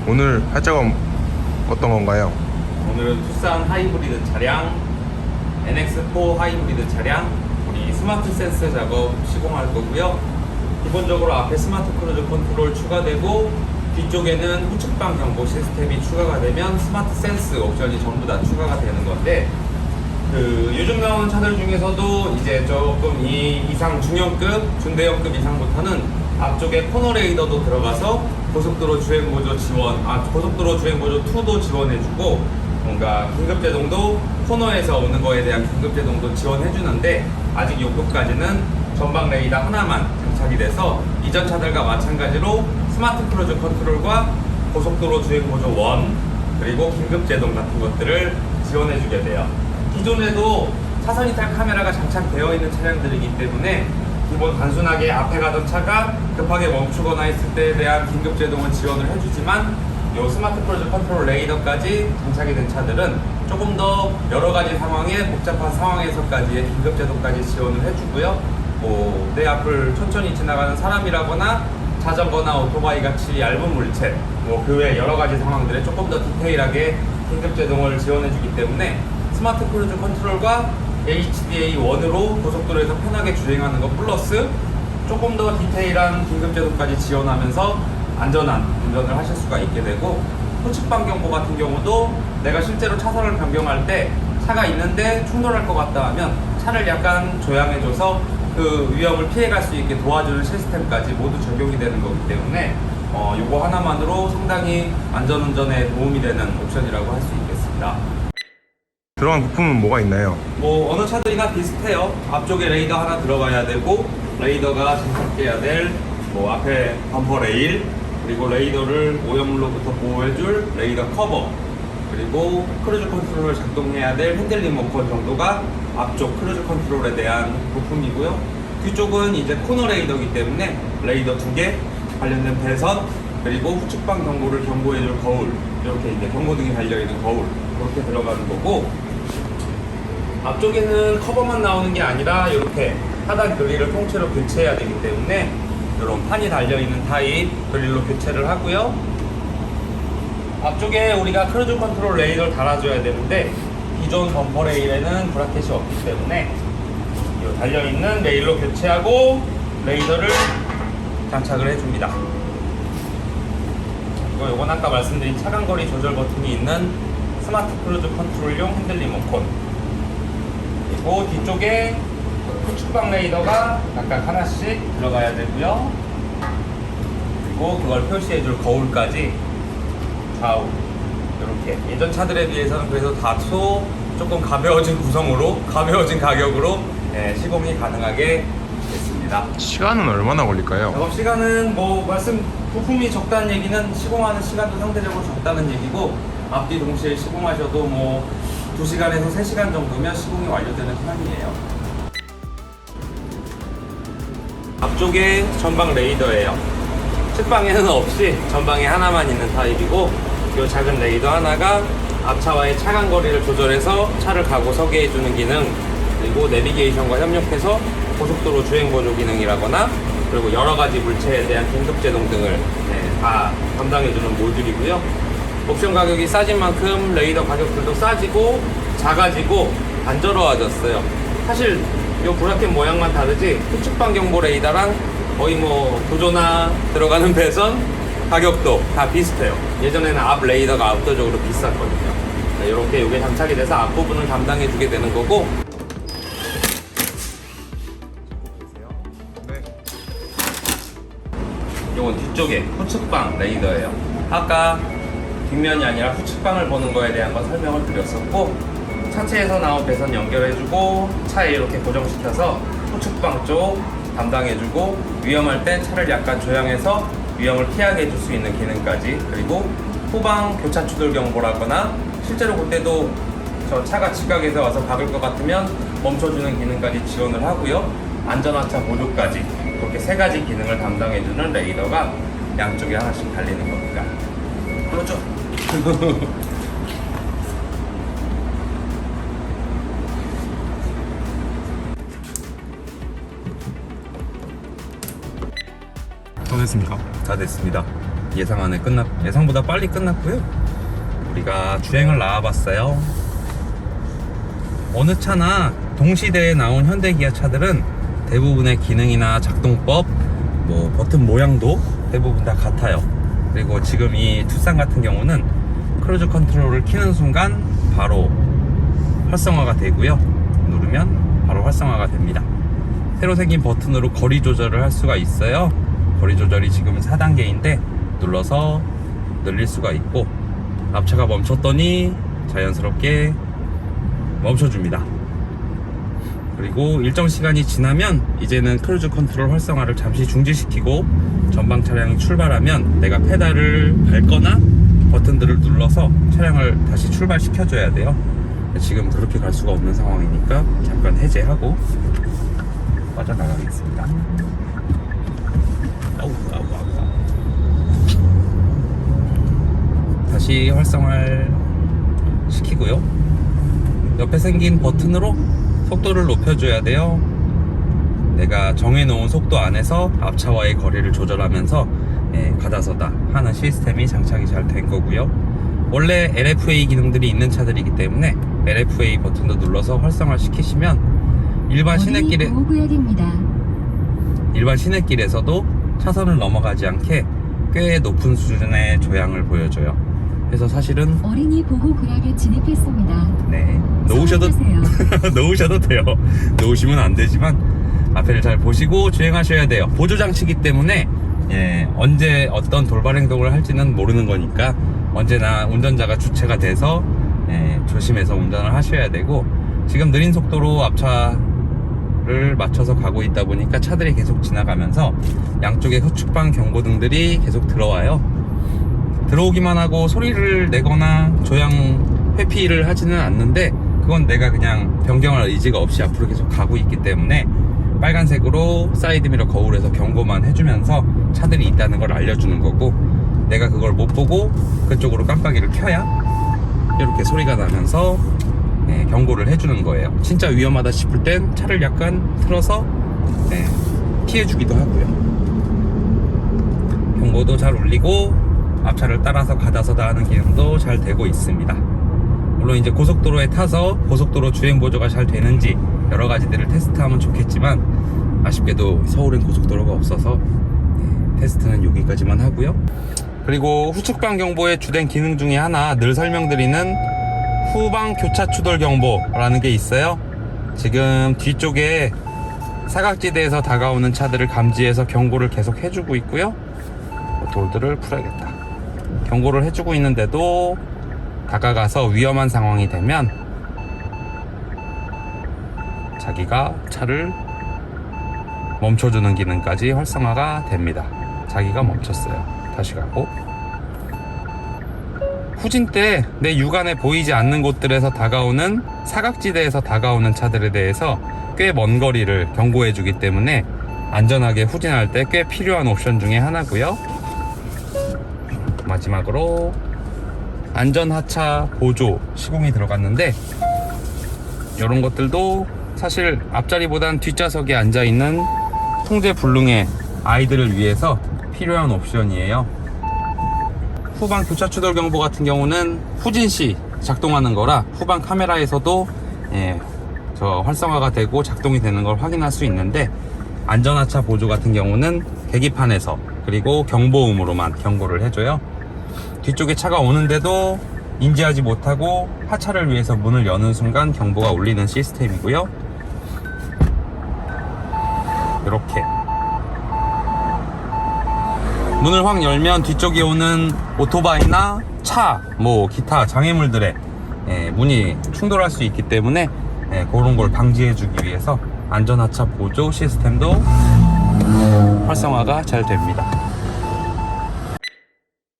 오늘 할 작업 어떤 건가요? 오늘은 투싼 하이브리드 차량, NX4 하이브리드 차량, 우리 스마트 센서 작업 시공할 거고요. 기본적으로 앞에 스마트 크루즈 컨트롤 추가되고 뒤쪽에는 후측방 경보 시스템이 추가가 되면 스마트 센스 옵션이 전부 다 추가가 되는 건데, 요즘 나오는 차들 중에서도 이제 조금 이 이상 중형급, 중대형급 이상부터는 앞쪽에 코너 레이더도 들어가서 고속도로 주행 보조 지원, 고속도로 주행 보조 2도 지원해주고, 뭔가 긴급 제동도 코너에서 오는 거에 대한 긴급 제동도 지원해주는데, 아직 요것까지는 전방 레이더 하나만 장착이 돼서 이전 차들과 마찬가지로 스마트 크루즈 컨트롤과 고속도로 주행 보조 1 그리고 긴급 제동 같은 것들을 지원해주게 돼요. 기존에도 차선 이탈 카메라가 장착되어 있는 차량들이기 때문에 기본 단순하게 앞에 가던 차가 급하게 멈추거나 했을 때에 대한 긴급 제동을 지원을 해주지만, 요 스마트 크루즈 컨트롤 레이더까지 장착이 된 차들은 조금 더 여러 가지 상황에 복잡한 상황에서까지의 긴급 제동까지 지원을 해주고요. 내 앞을 천천히 지나가는 사람이라거나 자전거나 오토바이 같이 얇은 물체, 그 외 여러 가지 상황들에 조금 더 디테일하게 긴급 제동을 지원해주기 때문에 스마트 크루즈 컨트롤과 HDA1으로 고속도로에서 편하게 주행하는 것 플러스 조금 더 디테일한 긴급 제동까지 지원하면서 안전한 운전을 하실 수가 있게 되고, 후측방 경보 같은 경우도 내가 실제로 차선을 변경할 때 차가 있는데 충돌할 것 같다 하면 차를 약간 조향해줘서 그 위험을 피해갈 수 있게 도와주는 시스템까지 모두 적용이 되는 거기 때문에 요거 하나만으로 상당히 안전운전에 도움이 되는 옵션이라고 할 수 있겠습니다. 들어간 부품은 뭐가 있나요? 어느 차들이나 비슷해요. 앞쪽에 레이더 하나 들어가야 되고, 레이더가 장착돼야 될 앞에 범퍼 레일, 그리고 레이더를 오염물로부터 보호해줄 레이더 커버, 그리고 크루즈 컨트롤을 작동해야 될 핸들 리모컨 정도가 앞쪽 크루즈 컨트롤에 대한 부품이고요. 뒤쪽은 이제 코너 레이더이기 때문에 레이더 2개, 관련된 배선, 그리고 후측방 경보를 경고해줄 거울, 이렇게 이제 경고등이 달려있는 거울, 이렇게 들어가는 거고, 앞쪽에는 커버만 나오는 게 아니라 이렇게 하단 그릴을 통째로 교체해야 되기 때문에 이런 판이 달려있는 타입 그릴로 교체를 하고요. 앞쪽에 우리가 크루즈 컨트롤 레이더를 달아줘야 되는데, 기존 범퍼 레일에는 브라켓이 없기 때문에 이 달려있는 레일로 교체하고 레이더를 장착을 해줍니다. 그리고 이건 아까 말씀드린 차간거리 조절 버튼이 있는 스마트 크루즈 컨트롤용 핸들 리모컨, 그리고 뒤쪽에 후측방 레이더가 각각 하나씩 들어가야 되고요. 그리고 그걸 표시해줄 거울까지 좌우 이렇게 예전 차들에 비해서는 그래서 다소 조금 가벼워진 구성으로, 가벼워진 가격으로 시공이 가능하게 됐습니다. 시간은 얼마나 걸릴까요? 작업 시간은 부품이 적다는 얘기는 시공하는 시간도 상대적으로 적다는 얘기고, 앞뒤 동시에 시공하셔도 2시간에서 3시간 정도면 시공이 완료되는 편이에요. 앞쪽에 전방 레이더예요. 측방에는 없이 전방에 하나만 있는 타입이고, 이 작은 레이더 하나가 앞차와의 차간 거리를 조절해서 차를 가고 서게 해주는 기능, 그리고 내비게이션과 협력해서 고속도로 주행 보조 기능이라거나, 그리고 여러 가지 물체에 대한 긴급 제동 등을 다 담당해주는 모듈이고요. 옵션 가격이 싸진 만큼 레이더 가격들도 싸지고 작아지고 단조로워졌어요. 사실 이 브라켓 모양만 다르지 후측방 경보 레이더랑 거의 보조나 들어가는 배선 가격도 다 비슷해요. 예전에는 앞 레이더가 압도적으로 비쌌거든요. 이렇게 이게 장착이 돼서 앞부분을 담당해주게 되는 거고, 이건 뒤쪽에 후측방 레이더예요. 아까 뒷면이 아니라 후측방을 보는 거에 대한 거 설명을 드렸었고, 차체에서 나온 배선 연결해주고 차에 이렇게 고정시켜서 후측방 쪽 담당해주고, 위험할 때 차를 약간 조향해서 위험을 피하게 해줄 수 있는 기능까지, 그리고 후방 교차 추돌 경보라거나 실제로 그때도 저 차가 직각에서 와서 박을 것 같으면 멈춰주는 기능까지 지원을 하고요. 안전하차 보조까지, 이렇게 3가지 기능을 담당해주는 레이더가 양쪽에 하나씩 달리는 겁니다. 그렇죠? 다 됐습니까? 다 됐습니다. 예상보다 빨리 끝났고요. 우리가 주행을 나와봤어요. 어느 차나 동시대에 나온 현대 기아 차들은 대부분의 기능이나 작동법, 뭐 버튼 모양도 대부분 다 같아요. 그리고 지금 이 투싼 같은 경우는 크루즈 컨트롤을 키는 순간 바로 활성화가 되고요. 누르면 바로 활성화가 됩니다. 새로 생긴 버튼으로 거리 조절을 할 수가 있어요. 거리 조절이 지금 4단계인데 눌러서 늘릴 수가 있고, 앞차가 멈췄더니 자연스럽게 멈춰줍니다. 그리고 일정 시간이 지나면 이제는 크루즈 컨트롤 활성화를 잠시 중지시키고 전방 차량이 출발하면 내가 페달을 밟거나 버튼들을 눌러서 차량을 다시 출발시켜줘야 돼요. 지금 그렇게 갈 수가 없는 상황이니까 잠깐 해제하고 빠져나가겠습니다. 다시 활성화를 시키고요. 옆에 생긴 버튼으로 속도를 높여줘야 돼요. 내가 정해놓은 속도 안에서 앞차와의 거리를 조절하면서 가다서다 하는 시스템이 장착이 잘 된 거고요. 원래 LFA 기능들이 있는 차들이기 때문에 LFA 버튼도 눌러서 활성화 시키시면 일반 시내길에서도 차선을 넘어가지 않게 꽤 높은 수준의 조향을 보여줘요. 그래서 사실은 어린이 보호구역에 진입했습니다. 네, 놓으셔도 돼요. 놓으시면 안 되지만 앞에를 잘 보시고 주행하셔야 돼요. 보조 장치이기 때문에 언제 어떤 돌발 행동을 할지는 모르는 거니까 언제나 운전자가 주체가 돼서 조심해서 운전을 하셔야 되고, 지금 느린 속도로 앞차를 맞춰서 가고 있다 보니까 차들이 계속 지나가면서 양쪽에 후측방 경고등들이 계속 들어와요. 들어오기만 하고 소리를 내거나 조향 회피를 하지는 않는데, 그건 내가 그냥 변경할 의지가 없이 앞으로 계속 가고 있기 때문에 빨간색으로 사이드미러 거울에서 경고만 해주면서 차들이 있다는 걸 알려주는 거고, 내가 그걸 못 보고 그쪽으로 깜빡이를 켜야 이렇게 소리가 나면서 경고를 해주는 거예요. 진짜 위험하다 싶을 땐 차를 약간 틀어서 피해주기도 하고요. 경고도 잘 울리고 앞차를 따라서 가다서다 하는 기능도 잘 되고 있습니다. 물론 이제 고속도로에 타서 고속도로 주행 보조가 잘 되는지 여러 가지들을 테스트하면 좋겠지만, 아쉽게도 서울엔 고속도로가 없어서 테스트는 여기까지만 하고요. 그리고 후측방 경보의 주된 기능 중에 하나, 늘 설명드리는 후방 교차 추돌 경보라는 게 있어요. 지금 뒤쪽에 사각지대에서 다가오는 차들을 감지해서 경고를 계속 해주고 있고요. 돌들을 풀어야겠다. 경고를 해주고 있는데도 다가가서 위험한 상황이 되면 자기가 차를 멈춰주는 기능까지 활성화가 됩니다. 자기가 멈췄어요. 다시 가고, 후진 때 내 육안에 보이지 않는 곳들에서 다가오는 사각지대에서 다가오는 차들에 대해서 꽤 먼 거리를 경고해 주기 때문에 안전하게 후진할 때 꽤 필요한 옵션 중에 하나고요. 마지막으로 안전하차 보조 시공이 들어갔는데, 이런 것들도 사실 앞자리보단 뒷좌석에 앉아있는 통제불능의 아이들을 위해서 필요한 옵션이에요. 후방 교차 추돌 경보 같은 경우는 후진 시 작동하는 거라 후방 카메라에서도 저 활성화가 되고 작동이 되는 걸 확인할 수 있는데, 안전하차 보조 같은 경우는 계기판에서 그리고 경보음으로만 경고를 해줘요. 뒤쪽에 차가 오는데도 인지하지 못하고 하차를 위해서 문을 여는 순간 경보가 울리는 시스템이고요. 이렇게 문을 확 열면 뒤쪽에 오는 오토바이나 차, 뭐 기타 장애물들의 문이 충돌할 수 있기 때문에 그런 걸 방지해 주기 위해서 안전하차 보조 시스템도 활성화가 잘 됩니다.